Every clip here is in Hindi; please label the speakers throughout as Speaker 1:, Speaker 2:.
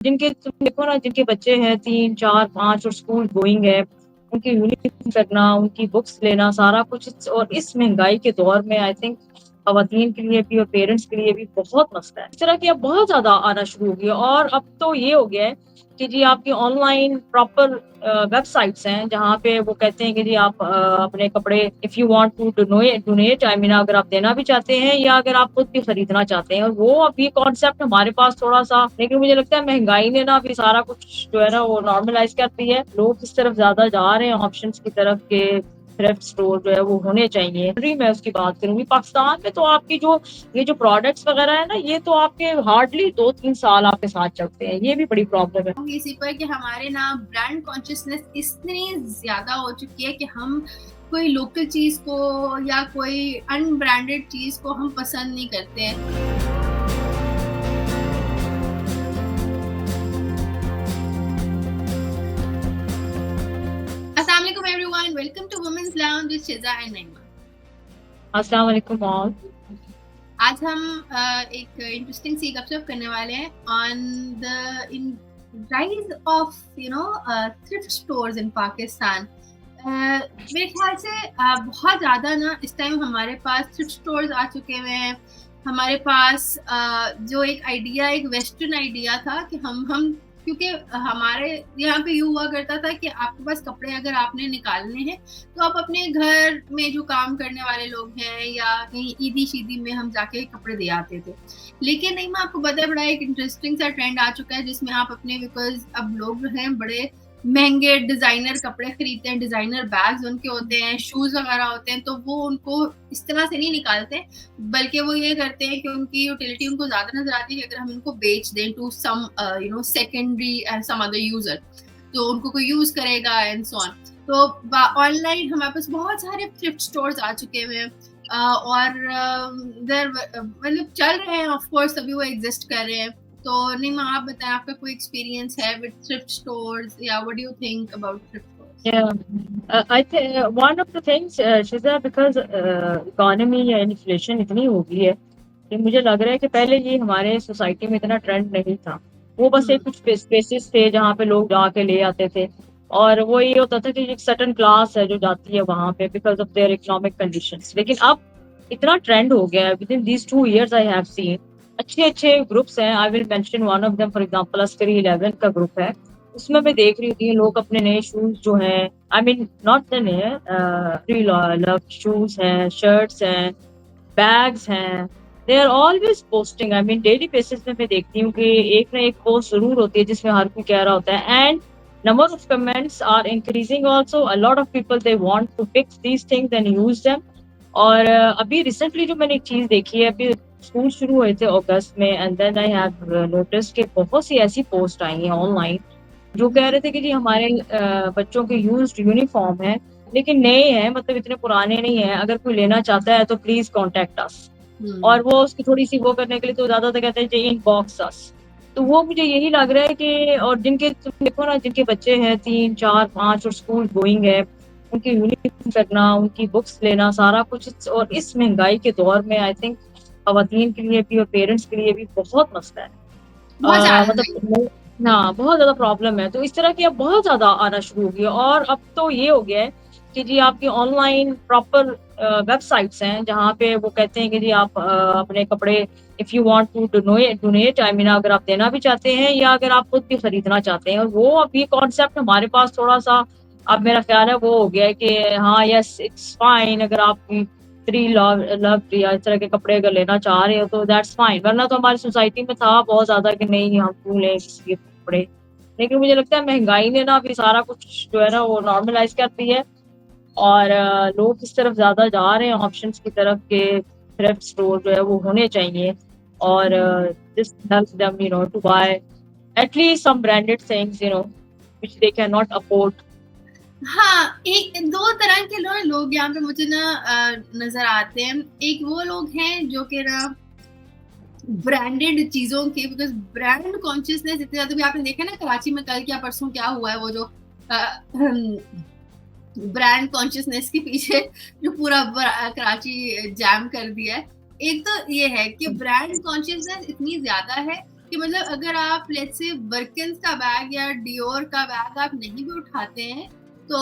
Speaker 1: जिनके तुम देखो ना, जिनके बच्चे हैं 3, 4, 5 और स्कूल गोइंग है, उनकी यूनिफॉर्म करना, उनकी बुक्स लेना, सारा कुछ और इस महंगाई के दौर में आई थिंक खवातीन के लिए भी और पेरेंट्स के लिए भी बहुत मसला है। इस तरह की अब बहुत ज्यादा आना शुरू हो गया और अब तो ये हो गया है कि जी आपकी ऑनलाइन प्रॉपर वेबसाइट्स हैं जहाँ पे वो कहते हैं कि जी आप अपने कपड़े if you want to donate I mean अगर आप देना भी चाहते हैं या अगर आप खुद भी खरीदना चाहते हैं, और वो अभी कॉन्सेप्ट हमारे पास थोड़ा सा, लेकिन मुझे लगता है महंगाई ने ना अभी सारा कुछ जो है ना वो नॉर्मलाइज कर दी है। लोग इस तरफ ज्यादा जा रहे हैं ऑप्शंस की तरफ के थ्रिफ्ट स्टोर जो है वो होने चाहिए। मैं उसकी बात करूंगी पाकिस्तान में तो आपकी जो ये जो प्रोडक्ट्स वगैरह है ना, ये तो आपके हार्डली 2-3 साल आपके साथ चलते हैं। ये भी बड़ी प्रॉब्लम है
Speaker 2: इसी पर कि हमारे ना ब्रांड कॉन्शियसनेस इतनी ज्यादा हो चुकी है कि हम कोई लोकल चीज को या कोई अनब्रांडेड चीज को हम पसंद नहीं करते हैं। अस्सलाम वालेकुम everyone, welcome to women's lounge with Shiza and Naeema.
Speaker 1: अस्सलाम वालेकुम ऑल।
Speaker 2: आज हम एक इंटरेस्टिंग सी गपशप करने वाले हैं on the rise of thrift stores in Pakistan. मेरे ख्याल से बहुत ज़्यादा ना इस टाइम हमारे पास थ्रिफ्ट स्टोर्स आ चुके हुए हैं। हमारे पास जो एक आइडिया, एक वेस्टर्न आइडिया था कि हम क्योंकि हमारे यहाँ पे ये हुआ करता था कि आपके पास कपड़े अगर आपने निकालने हैं तो आप अपने घर में जो काम करने वाले लोग हैं या कहीं ईदी शीदी में हम जाके कपड़े दे आते थे। लेकिन नहीं, मैं आपको पता है बड़ा एक इंटरेस्टिंग सा ट्रेंड आ चुका है जिसमें आप अपने, बिकॉज अब लोग जो हैं बड़े महंगे डिजाइनर कपड़े खरीदते हैं, डिजाइनर बैग्स उनके होते हैं, शूज वगैरह होते हैं, तो वो उनको इस तरह से नहीं निकालते, बल्कि वो ये करते हैं कि उनकी यूटिलिटी उनको ज्यादा नजर आती है कि अगर हम इनको बेच दें to some secondary and some other user, तो उनको कोई यूज करेगा एंड सो ऑन। तो ऑनलाइन हमारे पास बहुत सारे थ्रिफ्ट स्टोर्स आ चुके हुए हैं और मतलब चल रहे हैं, ऑफ कोर्स अभी वो एग्जिस्ट कर रहे हैं। तो नीमा, आप बताएं, आपका कोई एक्सपीरियंस है विद थ्रिफ्ट स्टोर्स या what do you think about thrift stores?
Speaker 1: Yeah, I think one of the things, Shiza, because economy या इन्फ्लेशन इतनी हो गई है कि मुझे लग रहा है कि पहले ये हमारे सोसाइटी में इतना ट्रेंड नहीं था। वो बस एक कुछ स्पेसेस थे जहाँ पे लोग जाके ले आते थे, और वो ये होता था कि एक सर्टन क्लास है जो जाती है वहां पे because of their economic conditions. लेकिन अब इतना ट्रेंड हो गया है, with in these 2 years I have seen अच्छे अच्छे ग्रुप्स हैं। I will mention one of them, for example Askari 11 का ग्रुप है। उसमें मैं देख रही थी लोग अपने नए शूज जो हैं, आई मीन नॉट द नए, प्री लव शूज हैं, शर्ट्स हैं, बैग्स हैं, they are always posting. I mean daily basis में मैं देखती हूँ कि एक ना एक पोस्ट जरूर होती है जिसमें हर कोई कह रहा होता है, and number of comments are increasing also. A lot of people they want to fix these things and use them. और अभी रिसेंटली जो मैंने एक चीज देखी है, अभी स्कूल शुरू हुए थे अगस्त में, and then I have notice कि बहुत सी ऐसी पोस्ट आई हैं ऑनलाइन जो कह रहे थे कि जी हमारे बच्चों के यूज्ड यूनिफॉर्म है लेकिन नए हैं, मतलब इतने पुराने नहीं है, अगर कोई लेना चाहता है तो प्लीज कॉन्टेक्ट अस। और वो उसकी थोड़ी सी वो करने के लिए तो ज्यादातर कहते हैं जी इनबॉक्स अस। तो वो मुझे यही लग रहा है कि, और जिनके तुम देखो ना, जिनके बच्चे हैं 3, 4, 5 और स्कूल गोइंग है, उनकी यूनिफॉर्म करना, उनकी बुक्स लेना, सारा कुछ और इस महंगाई के दौर में आई थिंक खवातीन के लिए भी और पेरेंट्स के लिए भी बहुत मसला है।
Speaker 2: बहुत ज्यादा।
Speaker 1: मतलब हाँ, बहुत ज्यादा प्रॉब्लम है। तो इस तरह की अब बहुत ज्यादा आना शुरू हो गया और अब तो ये हो गया है कि जी आपकी ऑनलाइन प्रॉपर वेबसाइट्स हैं जहाँ पे वो कहते हैं कि जी आप अपने कपड़े if you want to donate I mean अगर आप देना भी चाहते हैं या अगर आप खुद भी खरीदना चाहते हैं, और वो अब ये कॉन्सेप्ट हमारे पास थोड़ा सा, अब मेरा ख्याल है वो हो गया है कि हाँ यस इट्स फाइन, अगर आप थ्री लव लव या इस तरह के कपड़े अगर लेना चाह रहे हो तो दैट्स फाइन। वरना तो हमारी सोसाइटी में था बहुत ज्यादा कि नहीं हम क्यों लें किसी के कपड़े। लेकिन मुझे लगता है महंगाई ने ना अभी सारा कुछ जो है ना वो नॉर्मलाइज कर दी है और लोग इस तरफ ज्यादा जा रहे हैं ऑप्शंस की तरफ के थ्रिफ्ट स्टोर जो है वो होने चाहिए, और this helps them to buy at least some branded things which they can not afford.
Speaker 2: हाँ, एक दो तरह के लोग यहाँ पे मुझे ना नजर आते हैं। एक वो लोग हैं जो कि ना ब्रांडेड चीजों के, बिकॉज ब्रांड कॉन्शियसनेस इतने ज्यादा भी आपने देखा ना कराची में कल क्या परसों क्या हुआ है, वो जो ब्रांड कॉन्शियसनेस के पीछे जो पूरा कराची जैम कर दिया है। एक तो ये है कि ब्रांड कॉन्शियसनेस इतनी ज्यादा है कि मतलब अगर आप लेट्स से बर्किन्स का बैग या डियोर का बैग आप नहीं भी उठाते हैं तो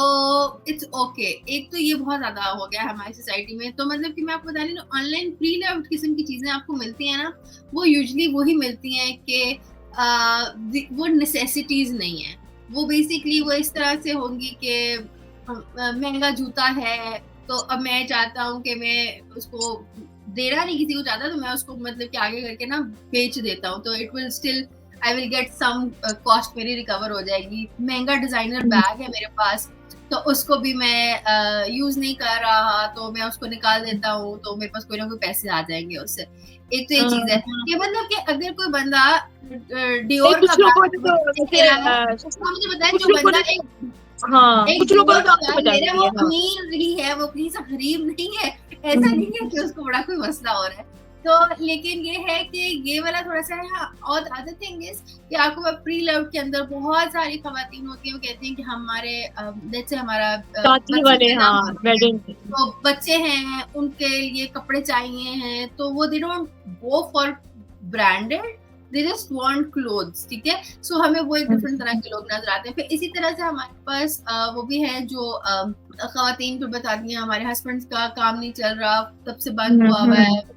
Speaker 2: इट्स ओके। एक तो ये बहुत ज्यादा हो गया है हमारी सोसाइटी में। तो मतलब कि मैं आपको बता रही हूँ, ऑनलाइन प्री लव्ड किस्म की चीजें आपको मिलती हैं ना, वो यूजुअली वही मिलती हैं कि वो नेसेसिटीज नहीं है। वो बेसिकली वो इस तरह से होंगी कि महंगा जूता है तो अब मैं चाहता हूँ कि मैं उसको देना नहीं किसी को चाहता, तो मैं उसको मतलब कि आगे करके ना बेच देता हूँ, तो it will still I will get some cost मेरी रिकवर हो जाएगी। महंगा डिजाइनर बैग है मेरे पास, तो उसको भी मैं यूज नहीं कर रहा तो मैं उसको निकाल देता हूँ, तो मेरे पास कोई ना कोई पैसे आ जाएंगे उससे। एक तो ये चीज है कि मतलब कि अगर कोई बंदा डियोर का बैग मुझे बताए, जो बंदा एक
Speaker 1: कुछ लोगों
Speaker 2: डियोर का मेरा वो अमीर ही है, वो कहीं से गरीब नहीं है, ऐसा नहीं है कि उसको बड़ा कोई मसला हो रहा है। तो लेकिन ये है कि ये वाला थोड़ा सा है। और अदर थिंग इज कि आपको प्री लव के अंदर बहुत सारी खवातीन होती है, वो कहती हैं कि हमारे जैसे हमारा तो बच्चे हैं उनके लिए कपड़े चाहिए हैं, तो वो they don't go for branded, they just want clothes, ठीक है। सो हमें वो एक डिफरेंट तरह के लोग नजर आते हैं। फिर इसी तरह से हमारे पास वो भी है जो खवातीन फिर बताती हैं हमारे हस्बैंड्स का काम नहीं चल रहा, तब से बंद हुआ हुआ है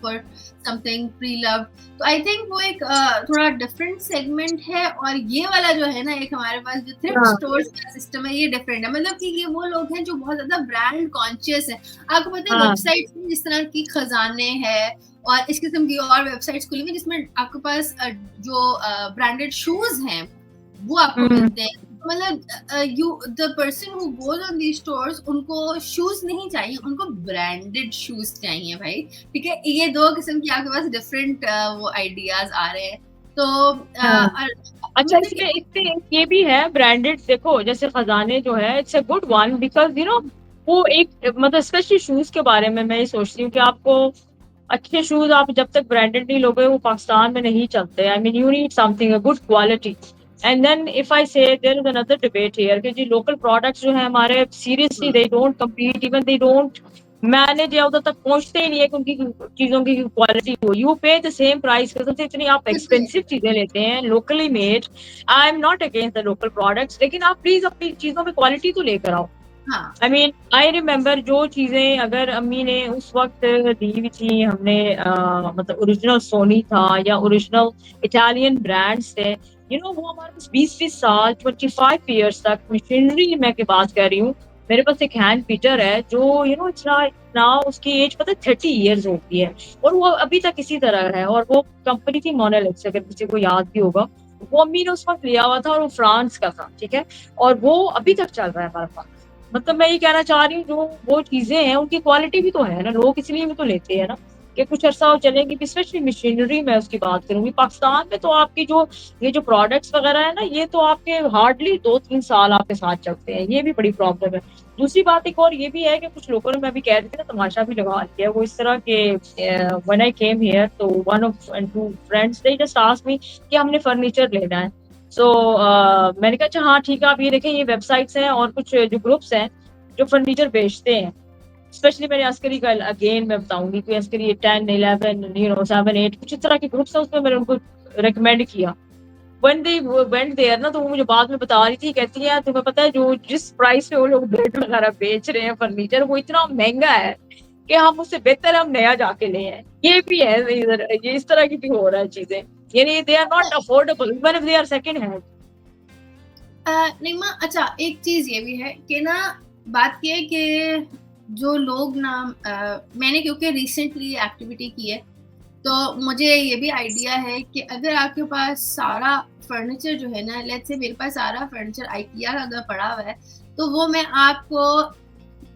Speaker 2: फॉर समथिंग प्री लव। तो आई थिंक वो एक थोड़ा डिफरेंट सेगमेंट है। और ये वाला जो है ना, एक हमारे पास जो थ्रिफ्ट स्टोर्स का सिस्टम है, ये डिफरेंट है। मतलब कि ये वो लोग हैं जो बहुत ज्यादा ब्रांड कॉन्शियस है। आपको पता है वेबसाइट में जिस तरह की खजाने हैं और इस किस्म की और वेबसाइट्स खुली हुई जिसमें आपके पास जो ब्रांडेड शूज हैं वो आपको मिलते हैं। मतलब you the person who goes on these stores, उनको शूज नहीं चाहिए, उनको ब्रांडेड शूज चाहिए भाई, ठीक है। ये दो किस्म की आपके पास डिफरेंट वो आइडियाज आ रहे हैं। तो
Speaker 1: अच्छा, इसमें ये भी है ब्रांडेड। देखो जैसे खजाने जो है, it's a good one because you know वो एक मतलब स्पेशली शूज के बारे में मैं ये सोचती हूँ कि आपको अच्छे शूज आप जब तक ब्रांडेड नहीं लोगे वो पाकिस्तान में नहीं चलते। I mean you need something good quality. And then if I say there is another debate here कि जी लोकल प्रोडक्ट्स जो है हमारे seriously they don't compete, even they don't manage या उधर तक पहुंचते ही नहीं है कि उनकी चीजों की क्वालिटी हो। यू पे द सेम प्राइस, कसम से इतनी आप एक्सपेंसिव चीजें लेते हैं locally made. I am not against the local products, लेकिन आप प्लीज अपनी चीजों में क्वालिटी तो लेकर आओ। आई मीन आई रिमेम्बर जो चीजें अगर अम्मी ने उस वक्त दी हुई थी, हमने मतलब ओरिजिनल सोनी था या ओरिजिनल इटालियन ब्रांड्स थे, यू नो वो हमारे पास 20-20 साल 25 ईयर्स तक मशीनरी में की बात कर रही हूँ। मेरे पास एक हैंड पीटर है जो यू नो इतना उसकी एज पता 30 ईयर्स होती है और वो अभी तक इसी तरह है। और वो कंपनी थी मोनेलिक्स, अगर किसी को याद भी होगा, वो अम्मी ने उस वक्त लिया हुआ था और वो फ्रांस का था, ठीक है। और वो अभी तक चल रहा है हमारे पास। मतलब मैं ये कहना चाह रही हूँ जो वो चीजें हैं उनकी क्वालिटी भी तो है ना, लोग इसलिए भी तो लेते हैं ना कि कुछ अर्सा चलेंगी। स्पेशली मशीनरी में उसकी बात करूंगी, पाकिस्तान में तो आपकी जो ये जो प्रोडक्ट्स वगैरह है ना, ये तो आपके हार्डली 2-3 साल आपके साथ चलते हैं। ये भी बड़ी प्रॉब्लम है। दूसरी बात एक और ये भी है कि कुछ लोगों में अभी कह रहे थे ना, तमाशा भी लगा लिया वो इस तरह के। व्हेन आई केम हियर तो one of and two friends they just asked me कि हमने फर्नीचर लेना है। सो मैंने कहा अच्छा हाँ ठीक है, आप ये देखें ये वेबसाइट्स हैं और कुछ जो ग्रुप्स हैं जो फर्नीचर बेचते हैं। स्पेशली मैंने अस्करी का अगेन मैं बताऊंगी कि अस्करी 10, 11, 7, 8 कुछ इस तरह के ग्रुप्स हैं, उसमें मैंने उनको रिकमेंड किया। when they went there ना, तो वो मुझे बाद में बता रही थी, कहती है तुम्हें पता है जो जिस प्राइस पे वो लोग बेड वगैरह बेच रहे हैं फर्नीचर, वो इतना महंगा है कि हम उससे बेहतर हम नया जाके ले आए। ये भी है इधर, ये इस तरह की भी हो रहा है चीजें, यानी they are not affordable even if they are second hand.
Speaker 2: नहीं माँ, अच्छा एक चीज ये भी है कि ना, बात ये है कि जो लोग ना मैंने क्योंकि रिसेंटली एक्टिविटी की है तो मुझे ये भी आइडिया है कि अगर आपके पास सारा फर्नीचर जो है ना, लेट्स से मेरे पास सारा फर्नीचर आइकिया का अगर पड़ा हुआ है तो वो मैं आपको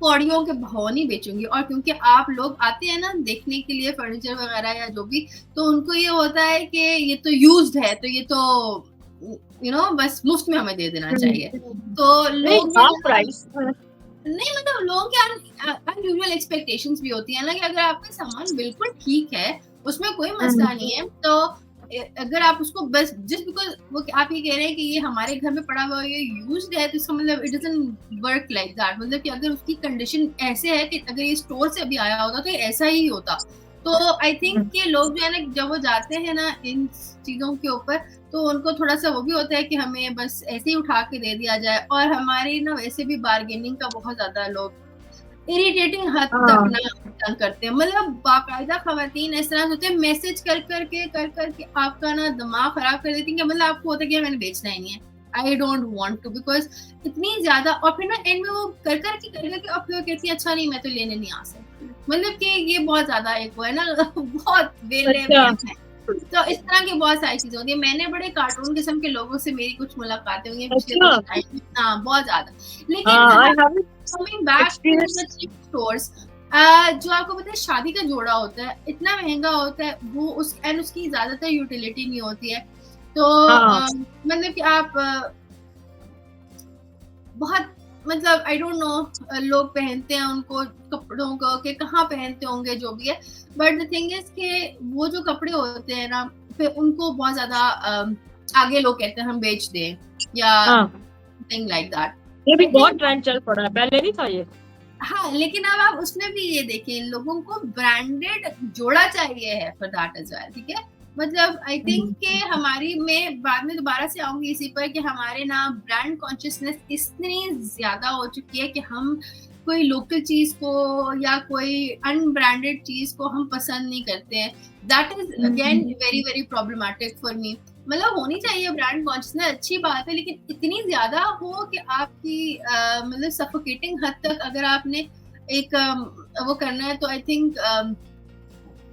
Speaker 2: कौड़ियों के भाव नहीं बेचूंगी। और क्योंकि आप लोग आते हैं ना देखने के लिए फर्नीचर वगैरह या जो भी, तो उनको ये होता है कि ये तो यूज्ड है तो ये तो यू नो बस मुफ्त में हमें दे देना चाहिए। तो लोग नहीं, मतलब लोगों के अनयूजुअल एक्सपेक्टेशंस भी होती है ना कि अगर आपका सामान बिल्कुल ठीक है, उसमें कोई मसला नहीं है, तो अगर आप उसको बस जस्ट बिकॉज वो आप ये कह रहे हैं कि ये हमारे घर में पड़ा हुआ है, ये यूज्ड है, तो इसका मतलब it doesn't work like that. मतलब कि अगर उसकी कंडीशन ऐसे है कि अगर ये स्टोर से अभी आया होता तो ऐसा ही होता, तो आई थिंक कि लोग जो है ना, जब वो जाते हैं ना इन चीजों के ऊपर, तो उनको थोड़ा सा वो भी होता है कि हमें बस ऐसे ही उठा के दे दिया जाए। और हमारी ना वैसे भी बार्गेनिंग का बहुत ज्यादा लोग इरिटेटिंग हद तक
Speaker 1: हाँ
Speaker 2: ना तंग करते हैं। मतलब बाकायदा खवातीन इस तरह सोचते हैं, मैसेज कर करके आपका ना दिमाग खराब कर देती है कि मतलब आपको होता है कि मैंने बेचना ही नहीं है, I don't want to, because इतनी ज्यादा। और फिर ना एंड में वो कर करके और फिर वो कहती है अच्छा नहीं मैं तो लेने नहीं आ सकती। मतलब कि ये बहुत ज्यादा एक वो है ना बहुत वेले
Speaker 1: अच्छा
Speaker 2: वेल है। तो इस तरह की बहुत सारी चीजें होती है। मैंने बड़े कार्टून किस्म के लोगों से मेरी कुछ मुलाकातें हुई हैं पिछले
Speaker 1: अच्छा
Speaker 2: कुछ टाइम में, हाँ बहुत ज्यादा। लेकिन
Speaker 1: हाँ आई
Speaker 2: हाँ,
Speaker 1: have
Speaker 2: coming back to the
Speaker 1: experience.
Speaker 2: Thrift stores, जो आपको पता है शादी का जोड़ा होता है इतना महंगा होता है वो, उस एंड उसकी ज्यादातर यूटिलिटी नहीं होती है। तो
Speaker 1: हाँ
Speaker 2: मतलब कि आप बहुत, मतलब आई डोंट नो लोग पहनते हैं उनको कपड़ों को कि कहाँ पहनते होंगे जो भी है, बट द थिंग इज कि वो जो कपड़े होते हैं ना, फिर उनको बहुत ज्यादा आगे लोग कहते हैं हम बेच दें या
Speaker 1: हाँ
Speaker 2: थिंग लाइक दैट।
Speaker 1: ये भी
Speaker 2: आई
Speaker 1: बहुत
Speaker 2: थिंक
Speaker 1: ट्रेंड चल पड़ा है, पहले नहीं था ये।
Speaker 2: हाँ, लेकिन अब आप उसमें भी ये देखिए, इन लोगों को ब्रांडेड जोड़ा चाहिए है फॉर दैट एज वेल, ठीक है। मतलब आई थिंक कि हमारी, मैं बाद में दोबारा से आऊंगी इसी पर, कि हमारे ना ब्रांड कॉन्शियसनेस इतनी ज्यादा हो चुकी है कि हम कोई लोकल चीज को या कोई अनब्रांडेड चीज को हम पसंद नहीं करते हैं। That is again very very problematic for me. मतलब होनी चाहिए ब्रांड कॉन्शियसनेस, अच्छी बात है, लेकिन इतनी ज्यादा हो कि आपकी मतलब सफोकेटिंग हद तक अगर आपने एक वो करना है, तो आई थिंक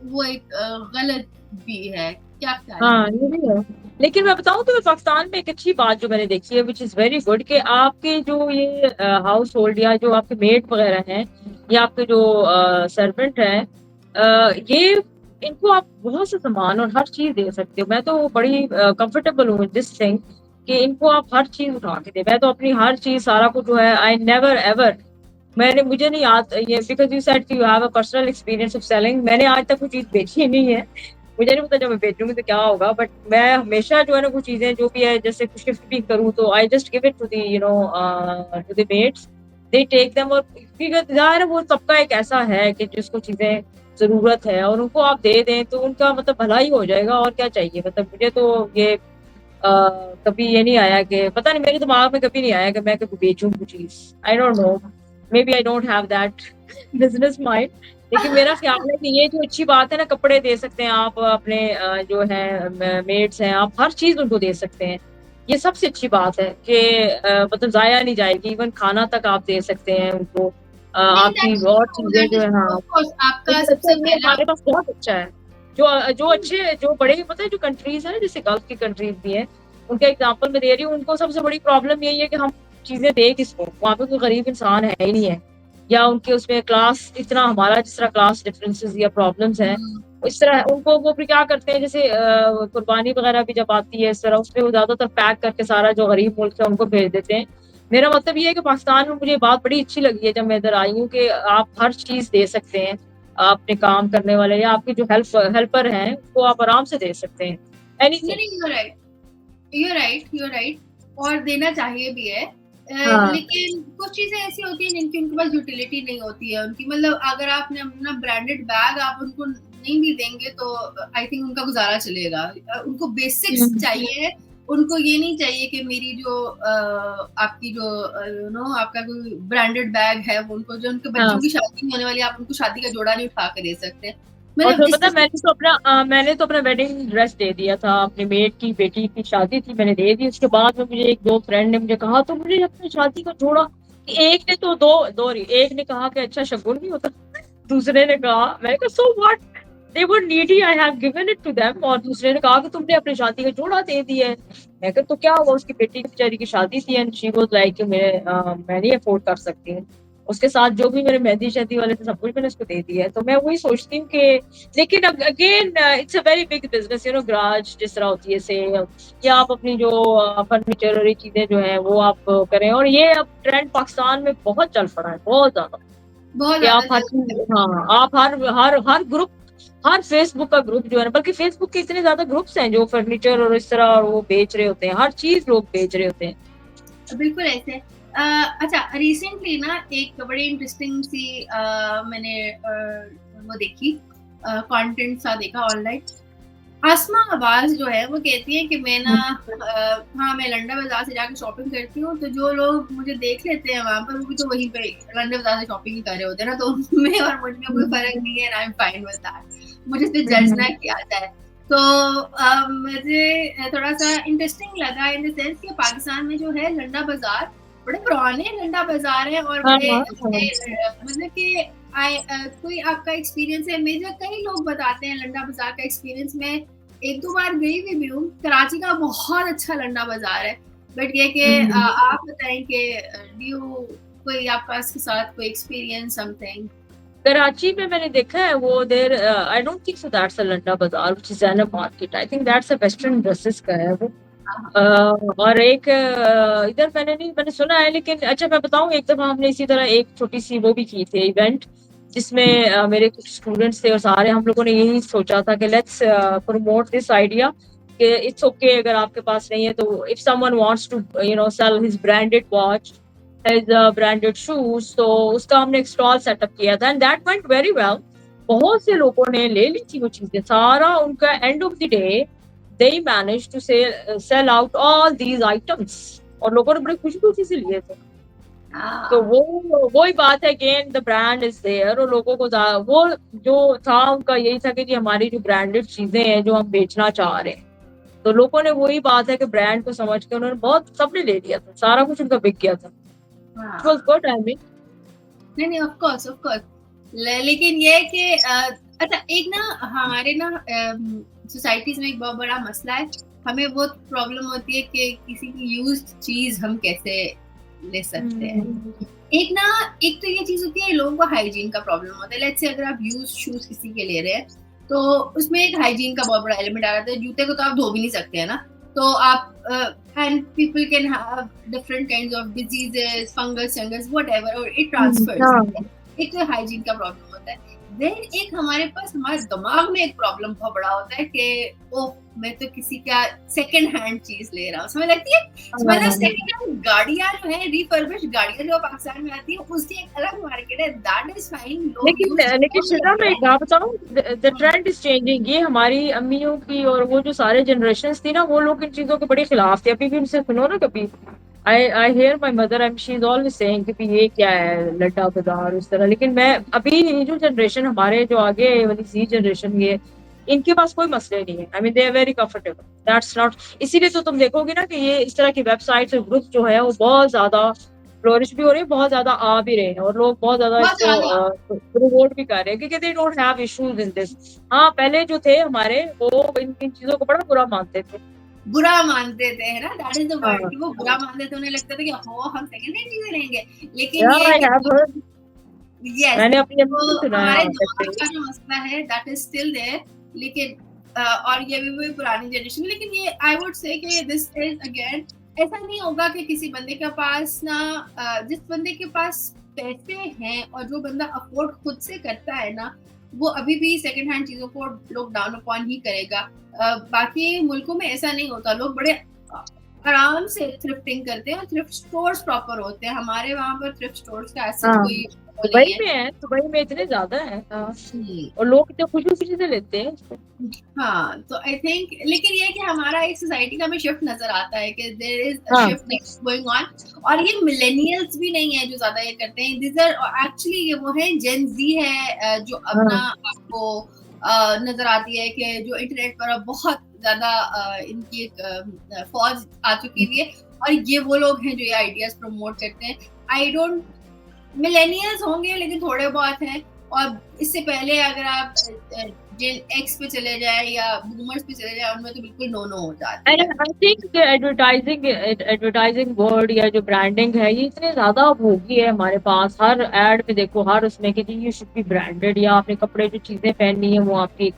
Speaker 2: वो एक गलत भी है। क्या ख्याल है?
Speaker 1: हाँ ये भी है। लेकिन मैं बताऊं तो पाकिस्तान में एक अच्छी बात जो मैंने देखी है विच इज वेरी गुड, कि आपके जो ये हाउस होल्ड या जो आपके मेड वगैरह हैं या आपके जो सर्वेंट हैं, ये इनको आप बहुत सा सामान और हर चीज दे सकते हो। मैं तो बड़ी कंफर्टेबल हूँ दिस थिंग कि इनको आप हर चीज उठा के दे। मैं तो अपनी हर चीज सारा कुछ जो है आई नेवर एवर, मुझे नहीं याद ये, because you said you have a personal experience of selling, मैंने आज तक कोई चीज बेची ही नहीं है। मुझे नहीं पता जब मैं बेचूंगी तो क्या होगा, बट मैं हमेशा जो है ना कुछ चीजें जो भी है जैसे कुछ शिफ्ट भी करूँ तो I just give it to the to the mates, they take them. और क्योंकि ज़ाहिर है वो सबका एक ऐसा है कि जिसको चीजें जरूरत है और उनको आप दे दें तो उनका मतलब भला ही हो जाएगा, और क्या चाहिए। मतलब मुझे तो ये कभी ये नहीं आया कि, पता नहीं मेरे दिमाग में कभी नहीं आया कि मैं कभी बेचूं कुछ चीज। I don't know, maybe I don't have that business mind. लेकिन मेरा ख्याल है कि ये जो अच्छी बात है ना, कपड़े दे सकते हैं आप अपने जो है मेड्स हैं, आप हर चीज उनको दे सकते हैं। ये सबसे अच्छी बात है कि मतलब जाया नहीं जाएगी, इवन खाना तक आप दे सकते हैं उनको।
Speaker 2: नहीं,
Speaker 1: आपकी और चीजें
Speaker 2: दैट
Speaker 1: जो
Speaker 2: इज
Speaker 1: है, हाँ
Speaker 2: ऑफ कोर्स आपका
Speaker 1: तो अच्छा
Speaker 2: सबसे
Speaker 1: ये
Speaker 2: पहला।
Speaker 1: हमारे पास बहुत अच्छा है। जो अच्छे जो बड़े पता है जो कंट्रीज है जैसे गल्फ की कंट्रीज भी है, उनका एग्जांपल मैं दे रही हूँ। उनको सबसे बड़ी प्रॉब्लम यही है कि हम चीजें दे किसको, वहां पे कोई गरीब इंसान है ही नहीं है, या उनके उसमें क्लास इतना हमारा जिस तरह क्लास डिफरेंसेस या प्रॉब्लम्स हैं इस तरह उनको, वो फिर क्या करते हैं जैसे कुर्बानी वगैरह भी जब आती है इस तरह, उसमें वो ज्यादातर पैक करके सारा जो गरीब मुल्क है उनको भेज देते हैं। मेरा मतलब ये है कि पाकिस्तान में मुझे बात बड़ी अच्छी लगी है जब मैं इधर आई हूँ कि आप हर चीज दे सकते हैं अपने काम करने वाले या आपके जो हेल्पर हैं वो आप आराम से दे सकते हैं
Speaker 2: नहीं
Speaker 1: एनीथिंग।
Speaker 2: नहीं, you right, you right, you right. और देना चाहिए भी है।
Speaker 1: हाँ
Speaker 2: लेकिन कुछ चीजें ऐसी होती हैं जिनकी उनके पास यूटिलिटी नहीं होती है उनकी। मतलब अगर आपने अपना ब्रांडेड बैग आप उनको नहीं भी देंगे तो आई थिंक उनका गुजारा चलेगा। उनको बेसिक्स चाहिए। उनको ये नहीं चाहिए कि मेरी जो आपकी जो यू नो आपका कोई ब्रांडेड बैग है वो उनको, जो उनके
Speaker 1: हाँ।
Speaker 2: बच्चों की शादी नहीं होने वाली, आप उनको शादी का जोड़ा नहीं उठा के दे सकते।
Speaker 1: और
Speaker 2: मतलब
Speaker 1: तो
Speaker 2: इस
Speaker 1: पता है, मैंने तो अपना वेडिंग ड्रेस दे दिया था, अपनी मेट की बेटी की शादी थी, मैंने दे दी। उसके बाद में मुझे एक दो फ्रेंड ने मुझे कहा तो मुझे अपनी शादी का जोड़ा, एक ने तो एक ने कहा कि अच्छा शगुन नहीं होता, दूसरे ने कहा, मैंने कहा so what, they were needy, I have given it to them. और दूसरे ने कहा कि तुमने अपनी शादी का जोड़ा दे दिया है। मैं कहा तो क्या हुआ, उसकी बेटी की बेचारी की शादी थी एंड शी वाज लाइक मैं नहीं अफोर्ड कर सकती हूँ। उसके साथ जो भी मेरे मेहंदी शादी वाले थे सब कुछ मैंने उसको दे दिया है। तो मैं वही सोचती हूँ कि, लेकिन again it's a very big business, garage जिस तरह होती है से, या आप अपनी जो फर्नीचर और ये चीजें जो है वो आप करें। और ये अब ट्रेंड पाकिस्तान में बहुत चल पड़ा है, बहुत ज्यादा,
Speaker 2: बहुत
Speaker 1: कि
Speaker 2: ज्यादा
Speaker 1: आप हर
Speaker 2: चलता
Speaker 1: चीज, हाँ आप हर ग्रुप, हर फेसबुक का ग्रुप जो है ना, बल्कि फेसबुक के इतने ज्यादा ग्रुप्स हैं जो फर्नीचर और इस तरह और वो बेच रहे होते हैं, हर चीज लोग बेच रहे होते हैं।
Speaker 2: है, बिल्कुल ऐसे। अच्छा, रिसेंटली ना एक बड़ी इंटरेस्टिंग सी मैंने वो देखी कंटेंट सा देखा ऑनलाइन। आसमा अब्बास जो है वो कहती है कि मैं ना हाँ मैं लंडा बाजार से जाकर शॉपिंग करती हूँ, तो जो लोग मुझे देख लेते हैं वहां पर वो भी तो वहीं पे लंडा बाजार से शॉपिंग ही कर रहे होते हैं ना, तो उनमें और मुझ में कोई फर्क नहीं है, I am fine with that, मुझे इस पे जज ना किया जाए। तो मुझे थोड़ा सा इंटरेस्टिंग लगा इन द सेंस कि पाकिस्तान में जो है लंडा बाजार बड़े पुराने लंडा बाजार है और बड़े मतलब कि कोई आपका एक्सपीरियंस है? मेजर कई लोग बताते हैं लंडा बाजार का एक्सपीरियंस, मैं एक दो बार गई भी हूँ, कराची का बहुत अच्छा लंडा बाजार है, बट ये कि आप बताएं कि डू कोई आपका इसके साथ कोई एक्सपीरियंस समथिंग?
Speaker 1: कराची में मैंने देखा है वो there I don't think so that's a Landa Bazaar which is an market, I think that's a western dresses का है वो। और एक इधर मैंने सुना है, लेकिन अच्छा मैं बताऊं, एक दफा हमने इसी तरह एक छोटी सी वो भी की थी इवेंट, जिसमें मेरे कुछ स्टूडेंट्स थे और सारे हम लोगों ने यही सोचा था कि लेट्स प्रमोट दिस आइडिया कि इट्स ओके अगर आपके पास नहीं है तो if someone wants to sell his branded watch, his branded shoes, तो उसका हमने एक स्टॉल सेटअप किया था and that went very well. बहुत से लोगों ने ले ली थी वो चीजें, सारा उनका end of the day they managed to sell out all these items और लोगों ने बड़ी खुशी से लिए थे। तो वही बात है, again the brand is there और लोगों को वो जो था उनका यही था कि जी हमारी जो ब्रांडेड चीजें हैं जो हम बेचना चाह रहे हैं, तो लोगों ने वही बात है कि ब्रांड को समझ के उन्होंने बहुत सबने ले लिया था, सारा कुछ उनका बिक गया था। It was good, I mean.
Speaker 2: नहीं ऑफ कोर्स लेकिन ये कि अच्छा एक ना हमारे ना सोसाइटीज में एक बहुत बड़ा मसला है, हमें बहुत प्रॉब्लम होती है कि किसी की यूज्ड चीज हम कैसे ले सकते हैं। एक तो ये चीज होती है लोगों को हाइजीन का प्रॉब्लम होता है। लेट्स से अगर आप यूज्ड शूज किसी के ले रहे हैं तो उसमें एक हाइजीन का बहुत बड़ा एलिमेंट आ जाता है। जूते को तो आप धो भी नहीं सकते है ना, तो आप and people can have different kinds of diseases, fungus, whatever, or it transfers. एक तो हाइजीन का प्रॉब्लम होता है। देन एक हमारे दिमाग में एक प्रॉब्लम बहुत बड़ा होता है कि ओह मैं तो किसी का सेकंड हैंड चीज ले रहा हूँ, समझ लगती है। मतलब सेकंड हैंड गाड़ियां जो है, रिफर्बिश्ड गाड़ियां जो पाकिस्तान में आती है उसकी एक अलग मार्केट है, दैट इज फाइन।
Speaker 1: लेकिन शिजा मैं एक बात बताऊं, द ट्रेंड इज चेंजिंग। ये हमारी अम्मियों की और वो जो सारे जनरेशंस थी ना, वो लोग इन चीजों के बड़े खिलाफ थे। अभी भी उनसे सुनो ना कभी, I hear my mother and she is always saying कि ये क्या है लड्डा बाजार उस तरह। लेकिन मैं अभी ये जो जनरेशन हमारे जो आगे वाली सी जनरेशन, ये इनके पास कोई मसले नहीं है। I mean they are very comfortable, that's not. इसीलिए तो तुम देखोगे ना कि ये इस तरह की वेबसाइट्स और ग्रुप जो है वो बहुत ज्यादा फ्लोरिश भी हो रही है, बहुत ज्यादा आ भी रहे हैं और लोग बहुत ज्यादा इसको रिवॉर्ड भी कर रहे हैं क्योंकि they don't have issues in this. हाँ पहले जो थे हमारे वो इन चीजों को बड़ा बुरा मानते थे,
Speaker 2: है ना, दैट इज द वर्ड कि वो बुरा मानते थे। उन्हें लगता था कि हो हम सेकंड हैंड चीजें लेंगे, लेकिन ये
Speaker 1: मैंने अपनी
Speaker 2: हमारे दिमाग का जो मसला है दैट इज स्टिल देयर। लेकिन और ये भी पुरानी जनरेशन, लेकिन ये आई वुड से कि दिस इज अगेन ऐसा नहीं होगा कि किसी बंदे के पास ना जिस बंदे के पास पैसे हैं और जो बंदा अफोर्ड खुद से करता है ना, वो अभी भी सेकंड हैंड चीजों को लोग डाउन अपॉन ही करेगा। बाकी मुल्कों में ऐसा नहीं होता, लोग बड़े आराम से थ्रिफ्टिंग करते हैं और थ्रिफ्ट स्टोर्स प्रॉपर होते हैं। हमारे वहाँ पर थ्रिफ्ट स्टोर्स का ऐसा कोई
Speaker 1: दुबई में है, दुबई में इतने ज्यादा है और लोग इतने खुशी से लेते हैं।
Speaker 2: हाँ तो आई थिंक, लेकिन ये कि हमारा एक सोसाइटी का हमें शिफ्ट नजर आता है कि there is a shift going on. और ये मिलेनियल्स भी नहीं है जो ज्यादा ये करते हैं, दिस आर एक्चुअली ये वो है जेन जी है जो अपना आपको नजर आती है कि जो इंटरनेट पर बहुत ज्यादा इनकी एक फौज आ चुकी हुई है और ये वो लोग हैं जो ये आइडियाज प्रमोट करते हैं। आई डोंट मिलेनियल्स होंगे लेकिन थोड़े बहुत हैं, और इससे पहले अगर आप जेन एक्स पे चले जाए या बूमर्स पे चले जाए उनमें तो बिल्कुल नो हो जाता है।
Speaker 1: आई थिंक एडवर्टाइजिंग वर्ड या जो ब्रांडिंग है ये इतने ज्यादा होगी है हमारे पास। हर एड में देखो, हर उसमें कि यू शुड बी ब्रांडेड, या आपने कपड़े जो चीजें पहननी है वो आपकी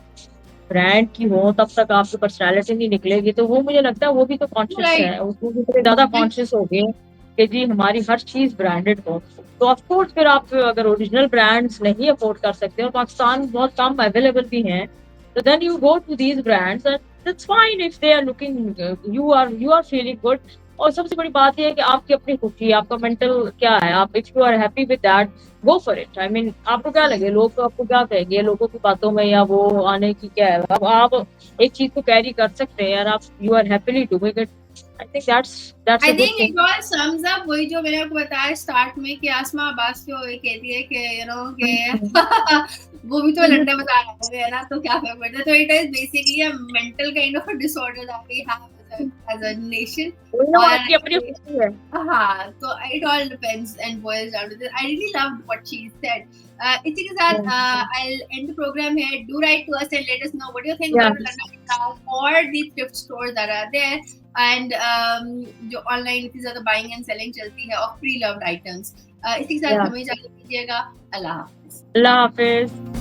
Speaker 1: ब्रांड की हो, तब तक आपकी पर्सनैलिटी नहीं निकलेगी। तो वो मुझे लगता है वो भी तो कॉन्शियस है, उसमें इतने ज्यादा कॉन्शियस हो गए कि जी हमारी हर चीज ब्रांडेड हो। तो ऑफ कोर्स फिर आप अगर ओरिजिनल ब्रांड्स नहीं अफोर्ड कर सकते और पाकिस्तान बहुत कम अवेलेबल भी हैं, तो then you go to these brands and that's fine if they are looking, you are feeling good. और सबसे बड़ी बात ये है कि आपकी अपनी खुशी, आपका मेंटल क्या है, आप if you are happy with that, go for it. I mean आपको क्या लगे, लोग आपको क्या कहेंगे, लोगों की बातों में या वो आने की क्या है, अब आप एक चीज को कैरी कर सकते हैं, और आप you are happily doing it, I think that's a
Speaker 2: I
Speaker 1: good
Speaker 2: think
Speaker 1: thing.
Speaker 2: It all sums up वही जो मैंने आपको बताया स्टार्ट में कि आसमा अब्बास जो ये कहती है कि यू नो कि वो भी तो लंडे बता रहे हैं ना, तो क्या फर्क पड़ता है। तो it is basically a mental kind of a disorder that we have as a nation. और
Speaker 1: आपकी अपनी खुशी है।
Speaker 2: हाँ, so it all depends and boils down to this. I really loved what she said. I think that I'll end the program here. Do write to us and let us know what you think
Speaker 1: या
Speaker 2: about the London Stars or the thrift stores that are there, and जो online इतनी ज़्यादा buying and selling चलती है of pre-loved items. इसी के साथ
Speaker 1: या
Speaker 2: हमें इजाज़त दीजिएगा। अल्लाह हाफ़िज़।
Speaker 1: अल्लाह हाफिज।